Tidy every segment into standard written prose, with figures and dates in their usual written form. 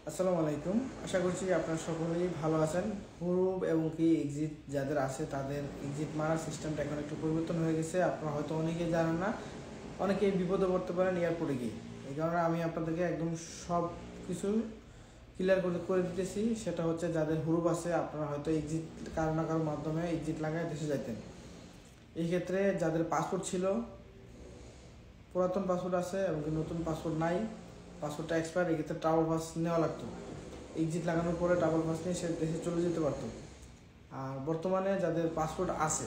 আসসালামু আলাইকুম। আশা করছি আপনারা সকলেই ভালো আছেন। হুরুপ এবং কি এক্সিট যাদের আছে তাদের এক্সিট মারার সিস্টেমটা এখন একটু পরিবর্তন হয়ে গেছে। আপনারা হয়তো অনেকেই জানেন না, অনেকেই বিপদে পড়তে পারেন এয়ারপোর্টে গিয়ে। এই কারণে আমি আপনাদেরকে একদম সব কিছু ক্লিয়ার করে দিতেছি। সেটা হচ্ছে যাদের হুরুপ আছে, আপনারা হয়তো এক্সিট কারো না কারোর মাধ্যমে এক্সিট লাগায় দেশে যাইতেন। এই ক্ষেত্রে যাদের পাসপোর্ট ছিল, পুরাতন পাসপোর্ট আছে এবং নতুন পাসপোর্ট নাই, পাসপোর্টটা এক্সপায়ার, এক্ষেত্রে ট্রাভেল পাস নেওয়া লাগতো। এক্সিট লাগানোর পরে ট্রাভেল পাস নিয়ে সে দেশে চলে যেতে পারতো। আর বর্তমানে যাদের পাসপোর্ট আছে,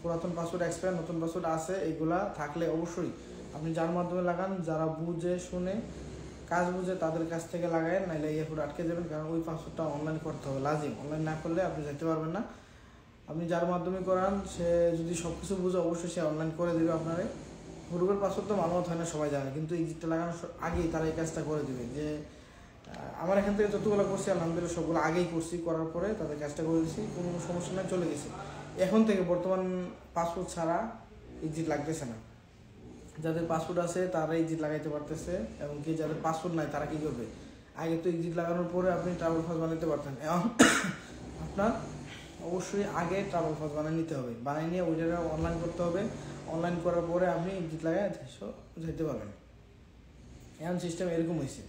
পুরাতন পাসপোর্ট এক্সপায়ার, নতুন পাসপোর্ট আছে, এগুলা থাকলে অবশ্যই আপনি যার মাধ্যমে লাগান, যারা বুঝে শুনে কাজ বুঝে তাদের কাছ থেকে লাগায়েন, নাইলে এয়ারপোর্ট আটকে যাবেন। কারণ ওই পাসপোর্টটা অনলাইন করতে হবে, লাজিম। অনলাইন না করলে আপনি যেতে পারবেন না। আপনি যার মাধ্যমে করান, সে যদি সব কিছু বুঝে অবশ্যই সে অনলাইন করে দেবে আপনারে। হুরুপের পাসপোর্ট তো মালমত হয় না, সবাই জানে, কিন্তু এক্সিটটা লাগানোর আগেই তারা এই কাজটা করে দেবে। যে আমার এখান থেকে যতগুলো করছি আলহামদুলিল্লাহ সবগুলো আগেই করছি, করার পরে তাদের কাজটা করে দিয়েছি, কোনো সমস্যা নেই, চলে গেছে। এখন থেকে বর্তমান পাসপোর্ট ছাড়া এক্সিট লাগতেছে না। যাদের পাসপোর্ট আছে তারা এক্সিট লাগাইতে পারতেছে, এবং কি যাদের পাসপোর্ট নাই তারা কী করবে? আগে তো এক্সিট লাগানোর পরে আপনি ট্রাভেল পাস বানাতে পারতেন। এখন আপনার অবশ্যই আগে ট্রাভেল পাস বানিয়ে নিতে হবে, বানিয়ে নিয়ে ওইটা অনলাইন করতে হবে। অনলাইন করার পরে আপনি এক্সিট লাগাই যেতে পারবেন। এখন সিস্টেম এরকম হয়েছে।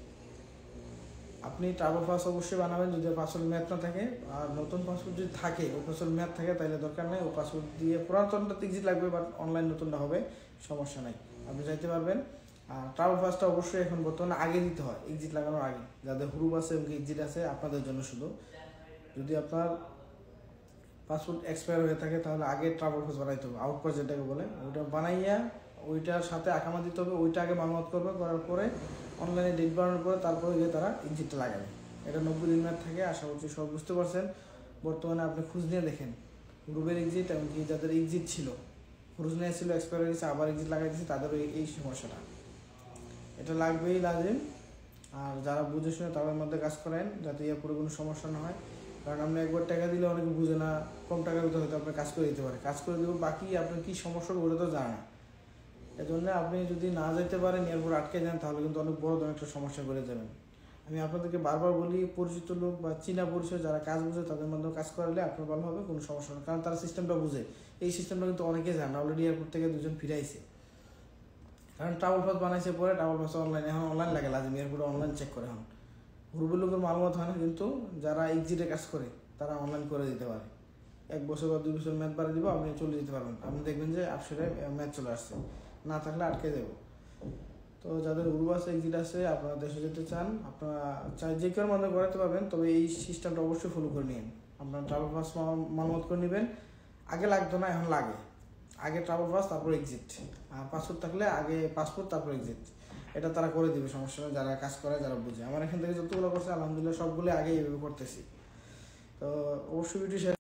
আপনি ট্রাভেল পাস অবশ্যই বানাবেন যদি পাসপোর্ট মেয়াদ না থাকে। আর নতুন পাসপোর্ট যদি থাকে, ও পাসপোর্ট মেয়াদ থাকে, তাহলে দরকার নেই। ও পাসপোর্ট দিয়ে পুরাতনটা এক্সিট লাগবে, বাট অনলাইন নতুনটা হবে, সমস্যা নাই, আপনি যাইতে পারবেন। আর ট্রাভেল পাসটা অবশ্যই এখন বর্তমানে আগে দিতে হয়, এক্সিট লাগানোর আগে। যাদের হুরুপ আছে এবং এক্সিট আছে আপনাদের জন্য শুধু, যদি আপনার পাসপোর্ট এক্সপায়ার হয়ে থাকে তাহলে আগে ট্রাভেল পাস বানাইতে হবে, আউট পাস যেটাকে বলে, ওইটা বানাইয়া ওইটার সাথে আকামা দিতে হবে। ওইটা আগে মালমত করবে, করার পরে অনলাইনে ডেট বানানোর পরে তারপরে গিয়ে তারা এক্সিটটা লাগাবে। এটা 90 দিন মেয়াদ থাকে। আশা করছি সব বুঝতে পারছেন। বর্তমানে আপনি খোঁজ নিয়ে দেখেন গ্রুপের এক্সিট, এমনকি যাদের এক্সিট ছিল, খোঁজ নিয়ে ছিল, এক্সপায়ার হয়ে গেছে, আবার এক্সিট লাগাই দিয়েছে, তাদের এই সমস্যাটা। এটা লাগবেই, লাজিম। আর যারা বুঝে শুনে তাদের মধ্যে কাজ করেন, যাতে এরপরে কোনো সমস্যা না হয়। কারণ আপনি একবার টাকা দিলে অনেকে বুঝে না, কম টাকার ভিতরে হয়তো আপনার কাজ করে দিতে পারে, কাজ করে দেবো, বাকি আপনার কী সমস্যা ওগুলো তো জানা না। এজন্য আপনি যদি না যেতে পারেন, এরপর আটকে যান, তাহলে কিন্তু অনেক বড় ধরনের একটা সমস্যা করে যাবেন। আমি আপনাদেরকে বারবার বলি, পরিচিত লোক বা চীনা পরিচয় যারা কাজ বুঝে তাদের মাধ্যমে কাজ করালে আপনার ভালো হবে, কোনো সমস্যা না। কারণ তারা সিস্টেমটা বুঝে। এই সিস্টেমটা কিন্তু অনেকে জানে, অলরেডি এয়ারপোর্ট থেকে 2জন ফিরাইছে। কারণ ট্রাভেল পাস বানাইছে পরে, ট্রাভেল পাস অনলাইন, এখন অনলাইন লাগে, লাজিম এয়ারপোর্টে অনলাইন চেক করে। এখন গ্রুপের লোকের মালুমাত হয় না, কিন্তু যারা এক্সিটে কাজ করে তারা অনলাইন করে দিতে পারে। 1 বছর বা 2 বছর ম্যাথ বাড়িয়ে দিব, আপনি চলে যেতে পারবেন। আপনি দেখবেন যে আপসেটে ম্যাথ চলে আসছে, না থাকলে আটকে দেবো। তো যাদের গ্রুপ আছে, এক্সিট আছে, আপনারা দেশে যেতে চান, আপনারা চাই যে কেউ মাধ্যমে করাতে পারবেন, তবে এই সিস্টেমটা অবশ্যই ফলো করে নিন। আপনার ট্রাভেল পাস মালমত করে নেবেন। আগে লাগতো না, এখন লাগে। আগে ট্রাভেল পাস, তারপর এক্সিট। আর পাসপোর্ট থাকলে আগে পাসপোর্ট, তারপর এক্সিট। এটা তারা করে দিবে, সমস্যা নেই, যারা কাজ করে, যারা বুঝে। আমার এখান থেকে যতগুলো করছে আলহামদুলিল্লাহ সবগুলো আগে এইভাবে করতেছি। তো অবশ্যই ভিডিও